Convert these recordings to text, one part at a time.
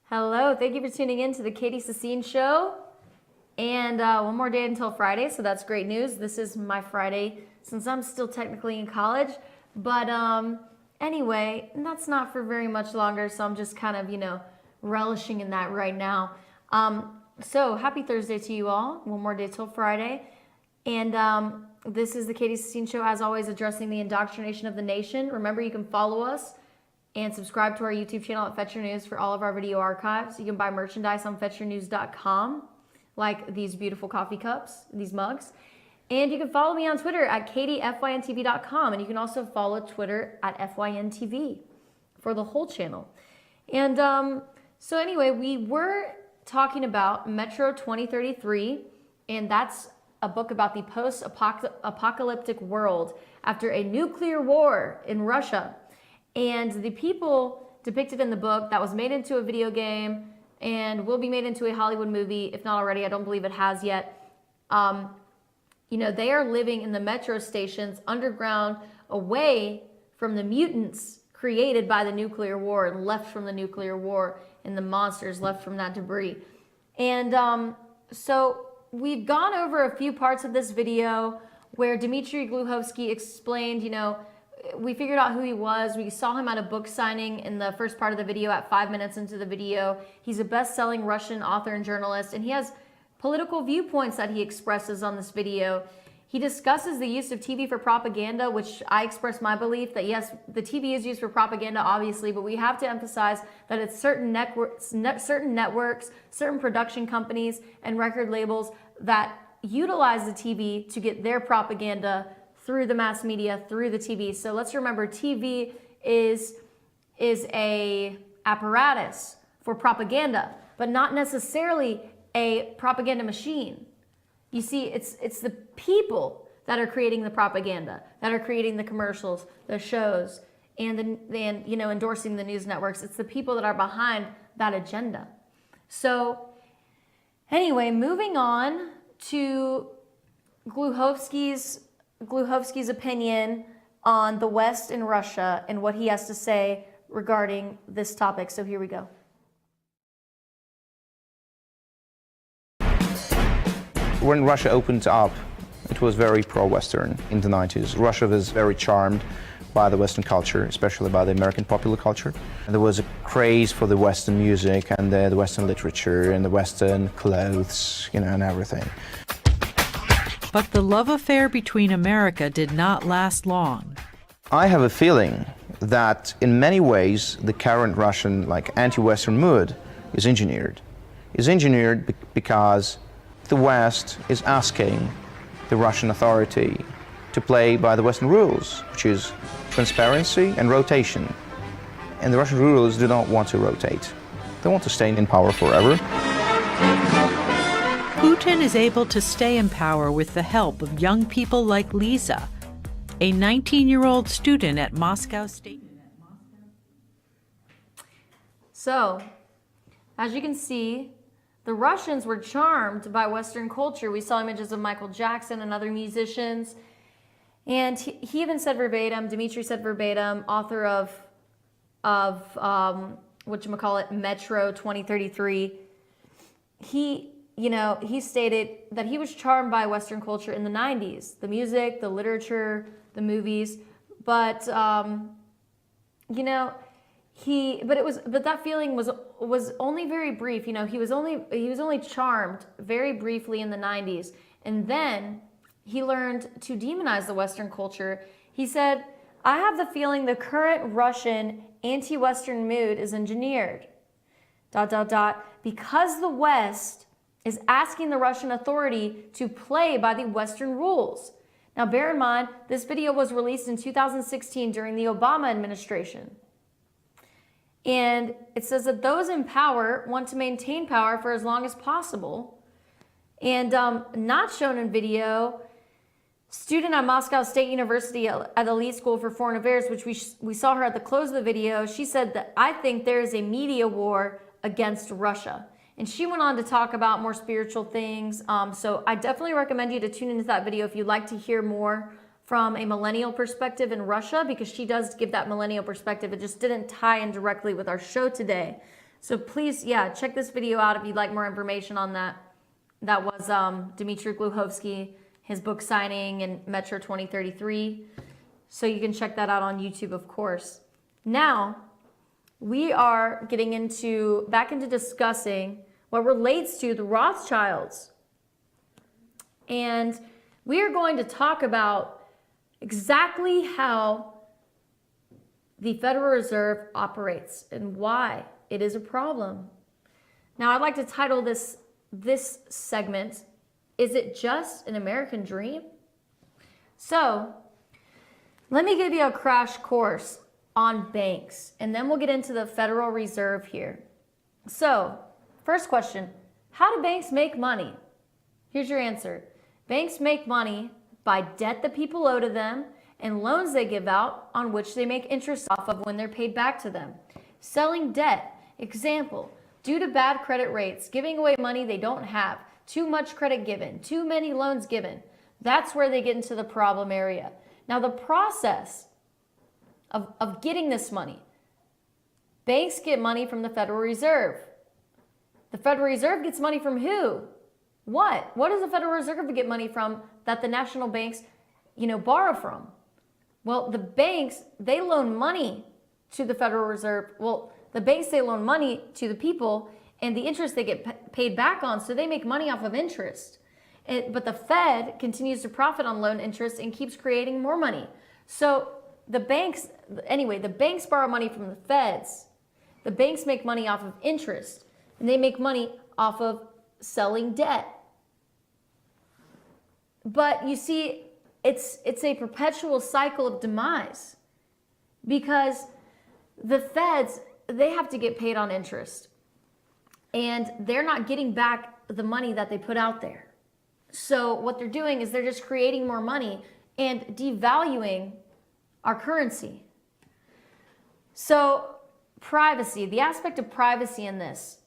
Hello, thank you for tuning in to the Katy Show. And one more day until Friday, so that's great news. This is my Friday since I'm still technically in college. But anyway, that's not for very much longer, so I'm just kind of, relishing in that right now. So happy Thursday to you all. One more day till Friday. And this is the Katy Show, as always, addressing the indoctrination of the nation. Remember, you can follow us and subscribe to our YouTube channel at Fetch Your News for all of our video archives. You can buy merchandise on fetchyournews.com, like these beautiful coffee cups, these mugs. And you can follow me on Twitter at katyfyntv.com. And you can also follow Twitter at fyntv for the whole channel. And so anyway, we were talking about Metro 2033, and that's a book about the post-apocalyptic world after a nuclear war in Russia. And the people depicted in the book that was made into a video game and will be made into a Hollywood movie, if not already, I don't believe it has yet. They are living in the metro stations underground, away from the mutants created by the nuclear war and left from the nuclear war and the monsters left from that debris. And so we've gone over a few parts of this video where Dmitry Gluhovsky explained, we figured out who he was. We saw him at a book signing in the first part of the video at 5 minutes into the video. He's a best-selling Russian author and journalist, and he has political viewpoints that he expresses on this video. He discusses the use of TV for propaganda, which I express my belief that yes, the TV is used for propaganda, obviously, but we have to emphasize that it's certain networks, certain production companies, and record labels that utilize the TV to get their propaganda through the mass media, through the TV. So let's remember, TV is a apparatus for propaganda, but not necessarily a propaganda machine. You see, it's the people that are creating the propaganda, that are creating the commercials, the shows, and endorsing the news networks. It's the people that are behind that agenda. So anyway, moving on to Gluhovsky's opinion on the West and Russia and what he has to say regarding this topic. So here we go. When Russia opened up, it was very pro-Western in the 90s. Russia was very charmed by the Western culture, especially by the American popular culture. And there was a craze for the Western music and the Western literature and the Western clothes, and everything. But the love affair between America did not last long. I have a feeling that in many ways the current Russian anti-Western mood is engineered. It's engineered because the West is asking the Russian authority to play by the Western rules, which is transparency and rotation. And the Russian rulers do not want to rotate. They want to stay in power forever. Putin is able to stay in power with the help of young people like Lisa, a 19-year-old student at Moscow State. So, as you can see, the Russians were charmed by Western culture. We saw images of Michael Jackson and other musicians. And he even said verbatim, Dmitry said verbatim, author of Metro 2033, he stated that he was charmed by Western culture in the 90s, the music, the literature, the movies, but but that feeling was only very brief. He was only charmed very briefly in the 90s, and then he learned to demonize the Western culture. He said, "I have the feeling the current Russian anti-Western mood is engineered, ... because the West is asking the Russian authority to play by the Western rules." Now, bear in mind, this video was released in 2016 during the Obama administration. And it says that those in power want to maintain power for as long as possible. And not shown in video, student at Moscow State University at Elite School for Foreign Affairs, which we saw her at the close of the video. She said that I think there is a media war against Russia. And she went on to talk about more spiritual things. So I definitely recommend you to tune into that video if you'd like to hear more from a millennial perspective in Russia, because she does give that millennial perspective. It just didn't tie in directly with our show today. So please, yeah, check this video out if you'd like more information on that. That was Dmitry Gluhovsky, his book signing in Metro 2033. So you can check that out on YouTube, of course. Now, we are getting back into discussing what relates to the Rothschilds. And we are going to talk about exactly how the Federal Reserve operates and why it is a problem. Now, I'd like to title this segment, "Is It Just an American Dream?" So, let me give you a crash course on banks, and then we'll get into the Federal Reserve here. So, first question, how do banks make money? Here's your answer. Banks make money by debt that people owe to them and loans they give out on which they make interest off of when they're paid back to them. Selling debt, example, due to bad credit rates, giving away money they don't have, too much credit given, too many loans given. That's where they get into the problem area. Now, the process of getting this money, banks get money from the Federal Reserve. The Federal Reserve gets money from who? What does the Federal Reserve get money from that the national banks, borrow from? Well, the banks, they loan money to the Federal Reserve. Well, the banks, they loan money to the people, and the interest they get paid back on, so they make money off of interest. But the Fed continues to profit on loan interest and keeps creating more money. So the banks borrow money from the Feds. The banks make money off of interest, and they make money off of selling debt. But you see, it's a perpetual cycle of demise, because the Feds, they have to get paid on interest, and they're not getting back the money that they put out there. So what they're doing is they're just creating more money and devaluing our currency. So privacy, the aspect of privacy in this,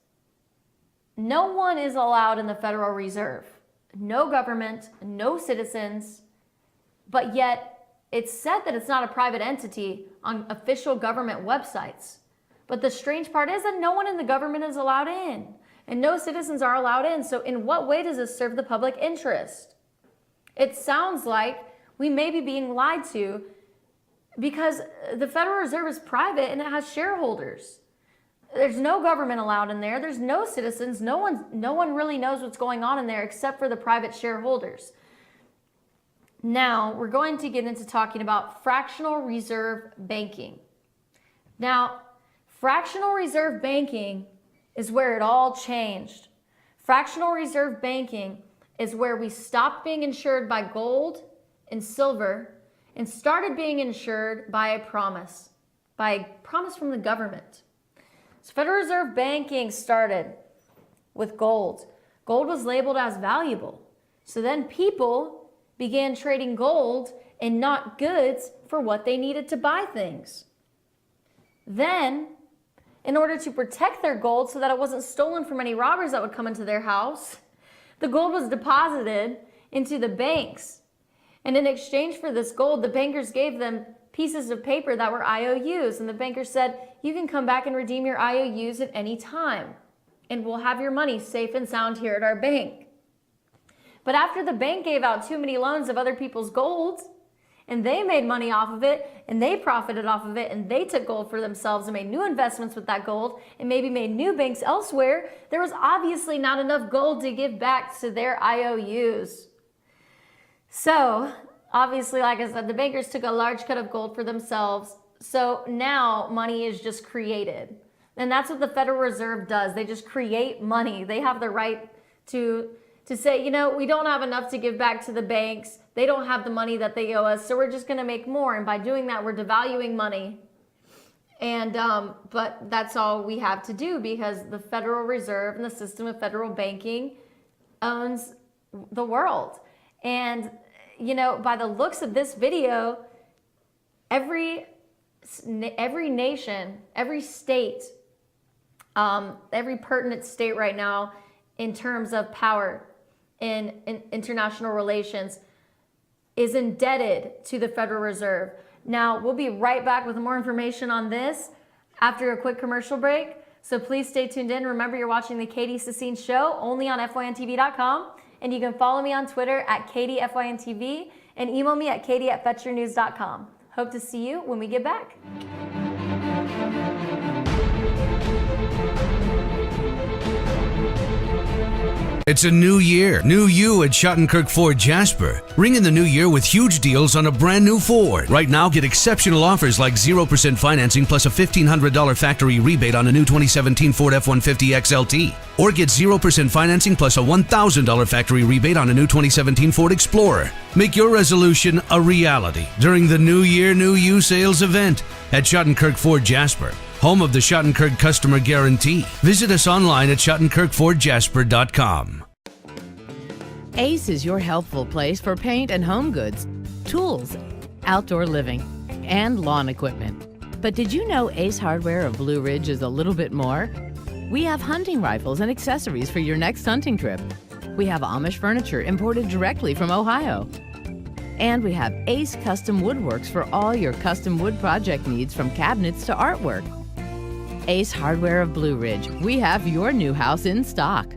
no one is allowed in the Federal Reserve. No government, no citizens, but yet it's said that it's not a private entity on official government websites. But the strange part is that no one in the government is allowed in, and no citizens are allowed in. So in what way does this serve the public interest? It sounds like we may be being lied to, because the Federal Reserve is private and it has shareholders. There's no government allowed in there. There's no citizens. No one really knows what's going on in there except for the private shareholders. Now, we're going to get into talking about fractional reserve banking. Now, fractional reserve banking is where it all changed. Fractional reserve banking is where we stopped being insured by gold and silver and started being insured by a promise from the government. So Federal Reserve banking started with gold. Gold was labeled as valuable. So then people began trading gold and not goods for what they needed to buy things. Then, in order to protect their gold so that it wasn't stolen from any robbers that would come into their house, the gold was deposited into the banks. And in exchange for this gold, the bankers gave them pieces of paper that were IOUs. And the bankers said, you can come back and redeem your IOUs at any time, and we'll have your money safe and sound here at our bank. But after the bank gave out too many loans of other people's gold, and they made money off of it, and they profited off of it, and they took gold for themselves and made new investments with that gold, and maybe made new banks elsewhere, there was obviously not enough gold to give back to their IOUs. So, obviously, like I said, the bankers took a large cut of gold for themselves. So now money is just created. And that's what the Federal Reserve does. They just create money. They have the right to say, we don't have enough to give back to the banks. They don't have the money that they owe us, so we're just going to make more. And by doing that, we're devaluing money. And but that's all we have to do, because the Federal Reserve and the system of federal banking owns the world. And you know, by the looks of this video, every nation, every state, every pertinent state right now in terms of power in international relations is indebted to the Federal Reserve. Now, we'll be right back with more information on this after a quick commercial break. So please stay tuned in. Remember, you're watching the Katy Sassine Show only on FYNTV.com. And you can follow me on Twitter at KatyFYNTV and email me at Katy@FetchYourNews.com. Hope to see you when we get back. It's a new year. New you at Schottenkirk Ford Jasper. Ring in the new year with huge deals on a brand new Ford. Right now, get exceptional offers like 0% financing plus a $1,500 factory rebate on a new 2017 Ford F-150 XLT. Or get 0% financing plus a $1,000 factory rebate on a new 2017 Ford Explorer. Make your resolution a reality during the New Year, New You sales event at Schottenkirk Ford Jasper, home of the Schottenkirk Customer Guarantee. Visit us online at SchottenkirkFordJasper.com. Ace is your helpful place for paint and home goods, tools, outdoor living, and lawn equipment. But did you know Ace Hardware of Blue Ridge is a little bit more? We have hunting rifles and accessories for your next hunting trip. We have Amish furniture imported directly from Ohio. And we have Ace Custom Woodworks for all your custom wood project needs, from cabinets to artwork. Ace Hardware of Blue Ridge. We have your new house in stock.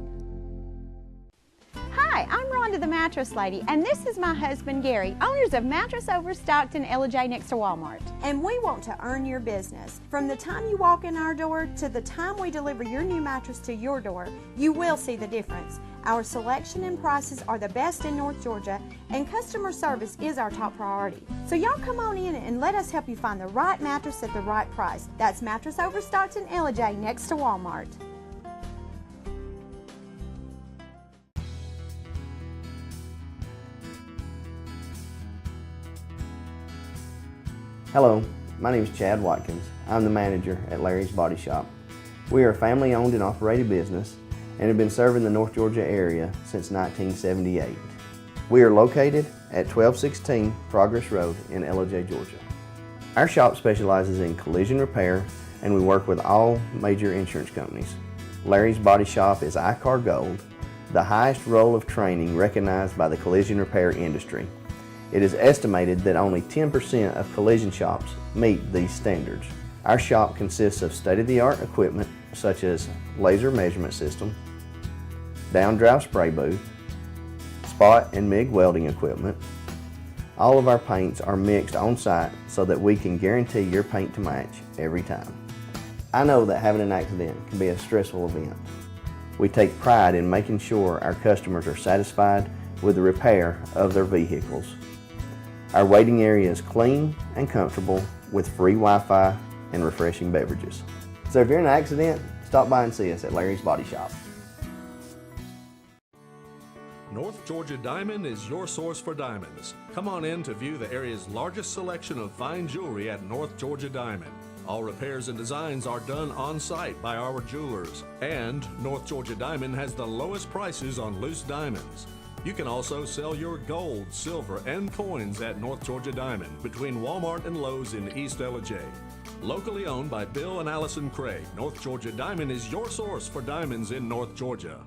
Hi, I'm Rhonda the Mattress Lady, and this is my husband Gary, owners of Mattress Overstocked in LJ next to Walmart. And we want to earn your business. From the time you walk in our door to the time we deliver your new mattress to your door, you will see the difference. Our selection and prices are the best in North Georgia, and customer service is our top priority. So y'all come on in and let us help you find the right mattress at the right price. That's Mattress Overstocked in LJ next to Walmart. Hello, my name is Chad Watkins. I'm the manager at Larry's Body Shop. We are a family-owned and operated business and have been serving the North Georgia area since 1978. We are located at 1216 Progress Road in LJ, Georgia. Our shop specializes in collision repair, and we work with all major insurance companies. Larry's Body Shop is ICAR Gold, the highest role of training recognized by the collision repair industry. It is estimated that only 10% of collision shops meet these standards. Our shop consists of state-of-the-art equipment such as laser measurement system, down-drive spray booth, spot and MIG welding equipment. All of our paints are mixed on-site so that we can guarantee your paint to match every time. I know that having an accident can be a stressful event. We take pride in making sure our customers are satisfied with the repair of their vehicles. Our waiting area is clean and comfortable with free Wi-Fi and refreshing beverages. So if you're in an accident, stop by and see us at Larry's Body Shop. North Georgia Diamond is your source for diamonds. Come on in to view the area's largest selection of fine jewelry at North Georgia Diamond. All repairs and designs are done on site by our jewelers. And North Georgia Diamond has the lowest prices on loose diamonds. You can also sell your gold, silver, and coins at North Georgia Diamond between Walmart and Lowe's in East LJ. Locally owned by Bill and Allison Craig, North Georgia Diamond is your source for diamonds in North Georgia.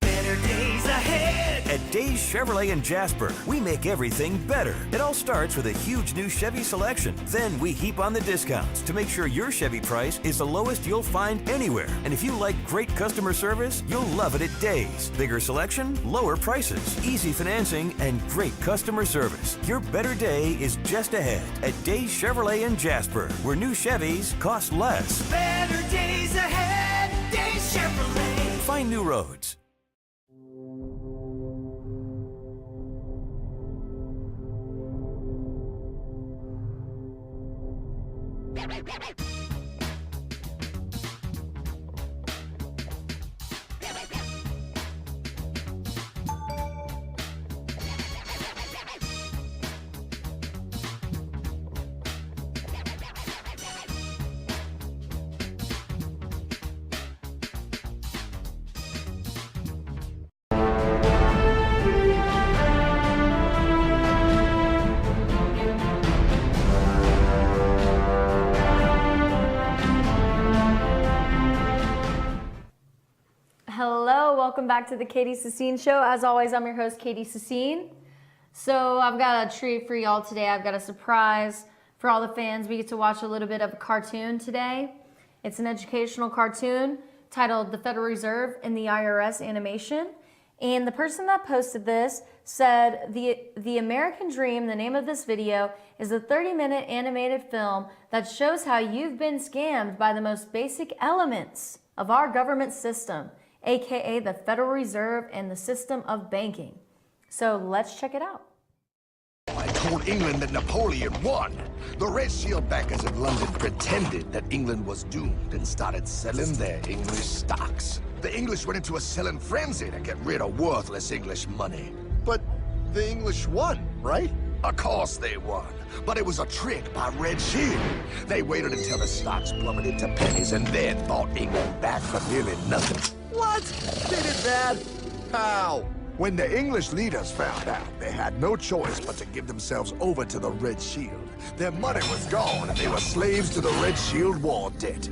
Better days ahead. At Days Chevrolet in Jasper, we make everything better. It all starts with a huge new Chevy selection. Then we heap on the discounts to make sure your Chevy price is the lowest you'll find anywhere. And if you like great customer service, you'll love it at Days. Bigger selection, lower prices, easy financing, and great customer service. Your better day is just ahead at Days Chevrolet in Jasper, where new Chevys cost less. Better days ahead, Days Chevrolet. Find new roads. welcome back to the Katy Sassine Show. As always, I'm your host, Katy Sassine. So I've got a treat for y'all today. I've got a surprise for all the fans. We get to watch a little bit of a cartoon today. It's an educational cartoon titled The Federal Reserve and the IRS Animation. And the person that posted this said, the American Dream, the name of this video, is a 30-minute animated film that shows how you've been scammed by the most basic elements of our government system, aka the Federal Reserve and the system of banking. So let's check it out. I told England that Napoleon won. The Red Shield bankers in London pretended that England was doomed and started selling their English stocks. The English went into a selling frenzy to get rid of worthless English money. But the English won, right? Of course they won. But it was a trick by Red Shield. They waited until the stocks plummeted to pennies and then bought England back for nearly nothing. What? They did that? How? When the English leaders found out, they had no choice but to give themselves over to the Red Shield. Their money was gone, and they were slaves to the Red Shield war debt.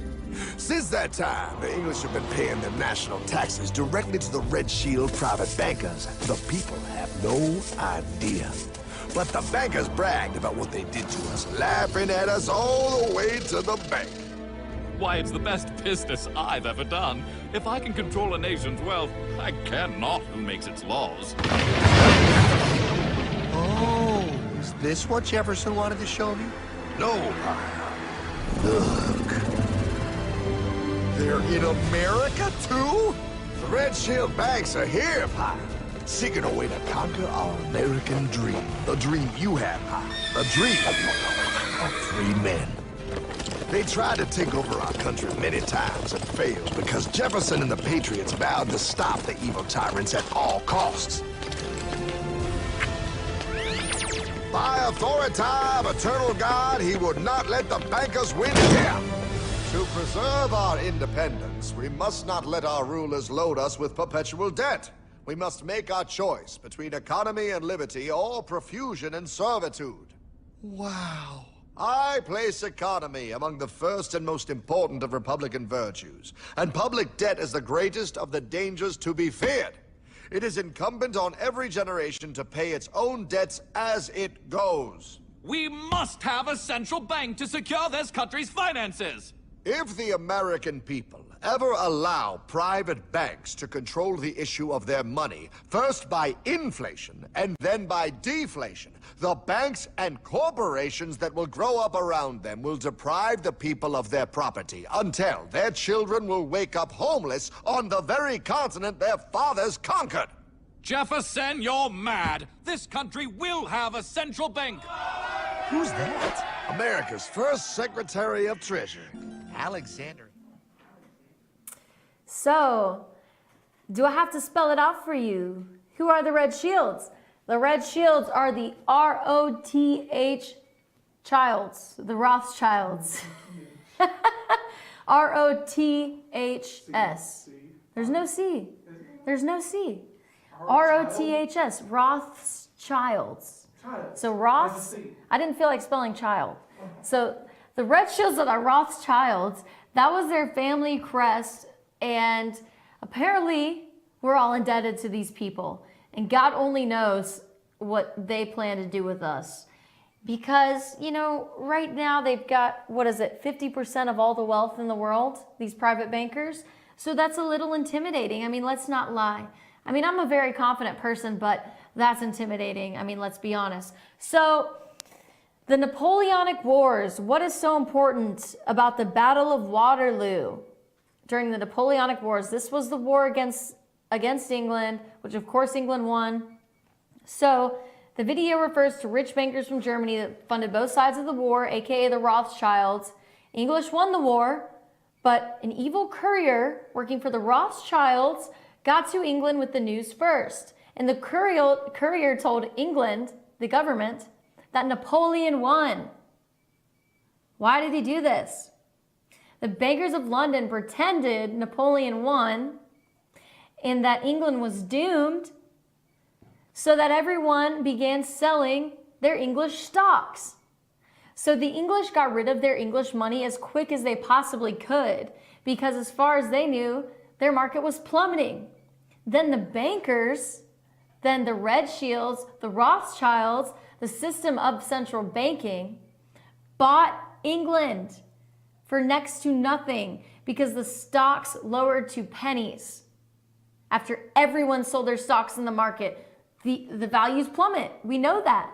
Since that time, the English have been paying their national taxes directly to the Red Shield private bankers. The people have no idea. But the bankers bragged about what they did to us, laughing at us all the way to the bank. Why, it's the best business I've ever done. If I can control a nation's wealth, I care not who makes its laws. Oh, is this what Jefferson wanted to show me? No, look. They're in America, too? The Red Shield banks are here, Pie. Seeking a way to conquer our American dream. The dream you have, Pie. The dream of free men. They tried to take over our country many times and failed because Jefferson and the Patriots vowed to stop the evil tyrants at all costs. By authority of eternal God, he would not let the bankers win here. To preserve our independence, we must not let our rulers load us with perpetual debt. We must make our choice between economy and liberty or profusion and servitude. Wow. I place economy among the first and most important of Republican virtues, and public debt is the greatest of the dangers to be feared. It is incumbent on every generation to pay its own debts as it goes. We must have a central bank to secure this country's finances. If the American people ever allow private banks to control the issue of their money, first by inflation and then by deflation, the banks and corporations that will grow up around them will deprive the people of their property until their children will wake up homeless on the very continent their fathers conquered. Jefferson, you're mad. This country will have a central bank. Who's that? America's first Secretary of Treasury, Alexander. So, do I have to spell it out for you? Who are the Red Shields? The Red Shields are the R-O-T-H childs, the Rothschilds. R-O-T-H-S. There's no C. There's no C. R-O-T-H-S, Rothschilds. So Roths, I didn't feel like spelling child. So the Red Shields are the Rothschilds. That was their family crest. And apparently, we're all indebted to these people. And God only knows what they plan to do with us. Because, you know, right now they've got, 50% of all the wealth in the world, these private bankers. So that's a little intimidating. I mean, let's not lie. I mean, I'm a very confident person, but that's intimidating. I mean, let's be honest. So, the Napoleonic Wars. What is so important about the Battle of Waterloo? During the Napoleonic Wars, this was the war against England, which of course England won. So the video refers to rich bankers from Germany that funded both sides of the war, aka the Rothschilds. English won the war, but an evil courier working for the Rothschilds got to England with the news first. And the courier told England, the government, that Napoleon won. Why did he do this? The bankers of London pretended Napoleon won and that England was doomed, so that everyone began selling their English stocks. So the English got rid of their English money as quick as they possibly could, because as far as they knew, their market was plummeting. then the bankers, then the Red Shields, the Rothschilds, the system of central banking bought England for next to nothing because the stocks lowered to pennies. After everyone sold their stocks in the market, the values plummet. We know that.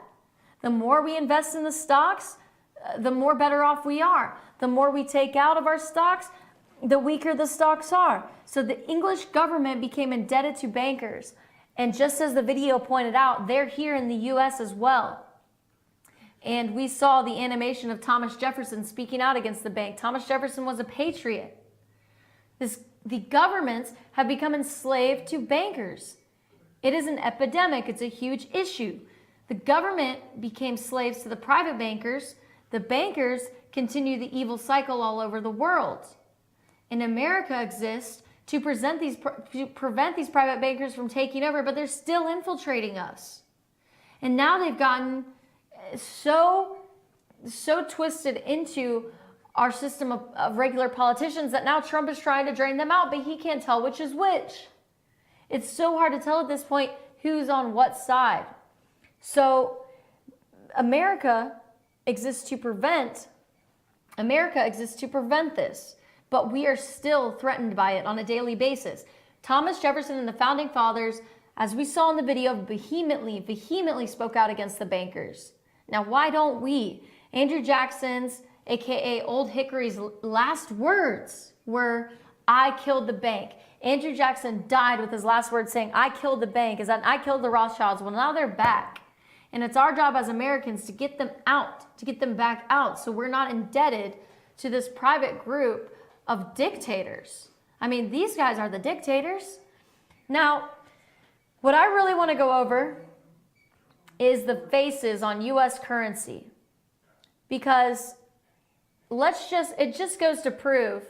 The more we invest in the stocks, the more better off we are. The more we take out of our stocks, the weaker the stocks are. So the English government became indebted to bankers. And just as the video pointed out, they're here in the US as well. And we saw the animation of Thomas Jefferson speaking out against the bank. Thomas Jefferson was a patriot. The governments have become enslaved to bankers. It is an epidemic. It's a huge issue. The government became slaves to the private bankers. The bankers continue the evil cycle all over the world. And America exists to prevent these private bankers from taking over, but they're still infiltrating us. And now they've gotten so twisted into our system of regular politicians that now Trump is trying to drain them out, but he can't tell which is which. It's so hard to tell at this point who's on what side. So America exists to prevent this, but we are still threatened by it on a daily basis. Thomas Jefferson and the Founding Fathers, as we saw in the video, vehemently spoke out against the bankers. Now, why don't we? Andrew Jackson's, aka Old Hickory's, last words were, "I killed the bank." Andrew Jackson died with his last words saying, "I killed the bank," is that I killed the Rothschilds. Well, now they're back. And it's our job as Americans to get them out, to get them back out, so we're not indebted to this private group of dictators. I mean, these guys are the dictators. Now, what I really want to go over is the faces on US currency. Because it just goes to prove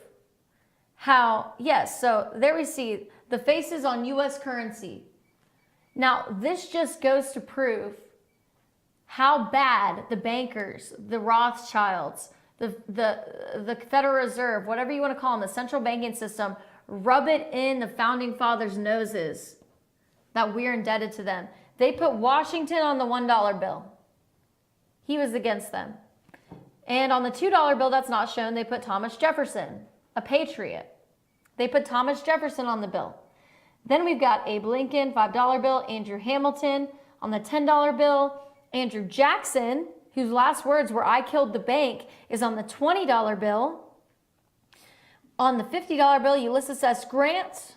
how, yes, so there we see the faces on US currency. Now, this just goes to prove how bad the bankers, the Rothschilds, the Federal Reserve, whatever you want to call them, the central banking system, rub it in the Founding Fathers' noses that we're indebted to them. They put Washington on the $1 bill. He was against them. And on the $2 bill that's not shown, they put Thomas Jefferson, a patriot. They put Thomas Jefferson on the bill. Then we've got Abe Lincoln, $5 bill, Andrew Hamilton on the $10 bill, Andrew Jackson, whose last words were, "I killed the bank," is on the $20 bill. On the $50 bill, Ulysses S. Grant.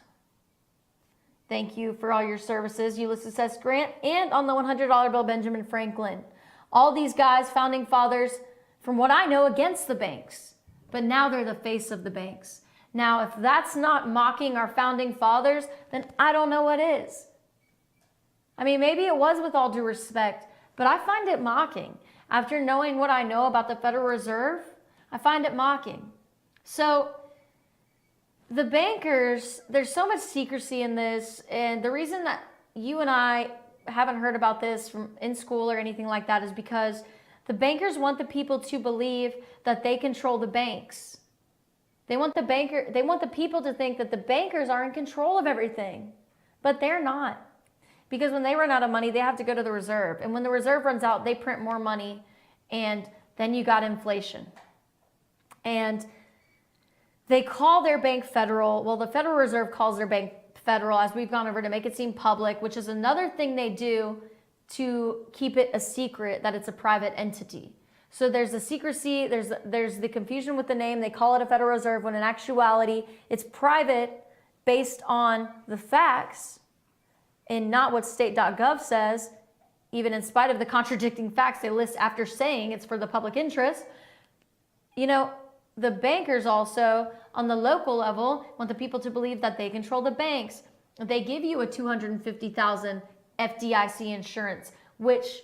Thank you for all your services, Ulysses S. Grant. And on the $100 bill, Benjamin Franklin. All these guys, Founding Fathers, from what I know, against the banks. But now they're the face of the banks. Now, if that's not mocking our Founding Fathers, then I don't know what is. I mean, maybe it was with all due respect, but I find it mocking. After knowing what I know about the Federal Reserve, I find it mocking. So the bankers, there's so much secrecy in this, and the reason that you and I haven't heard about this from in school or anything like that is because the bankers want the people to believe that they control the banks. They want the people to think that the bankers are in control of everything, but they're not. Because when they run out of money, they have to go to the reserve. And when the reserve runs out, they print more money, and then you got inflation. And they call their bank federal. Well, the Federal Reserve calls their bank federal, as we've gone over, to make it seem public, which is another thing they do to keep it a secret that it's a private entity. So there's the secrecy, there's the confusion with the name. They call it a Federal Reserve when in actuality it's private based on the facts and not what state.gov says, even in spite of the contradicting facts they list after saying it's for the public interest. You know, the bankers also, on the local level, want the people to believe that they control the banks. They give you a $250,000 FDIC insurance, which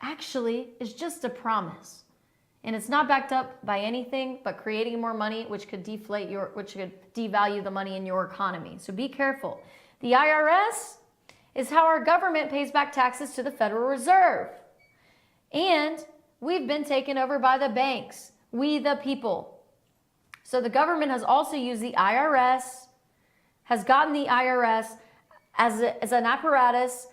actually is just a promise. And it's not backed up by anything but creating more money, which could devalue the money in your economy. So be careful. The IRS is how our government pays back taxes to the Federal Reserve. And we've been taken over by the banks, we the people. So the government has also used the IRS, has gotten the IRS as an apparatus,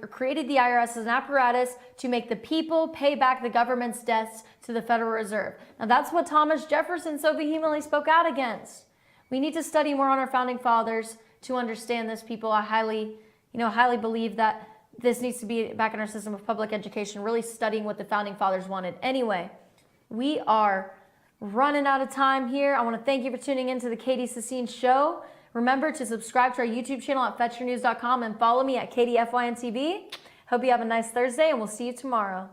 created the IRS as an apparatus to make the people pay back the government's debts to the Federal Reserve. Now that's what Thomas Jefferson so vehemently spoke out against. We need to study more on our founding fathers to understand this, people. I highly believe that this needs to be back in our system of public education, really studying what the founding fathers wanted. Anyway, we are running out of time here. I want to thank you for tuning in to the Katy Sassine Show. Remember to subscribe to our YouTube channel at fetchyournews.com and follow me at KatyFYNTV. Hope you have a nice Thursday, and we'll see you tomorrow.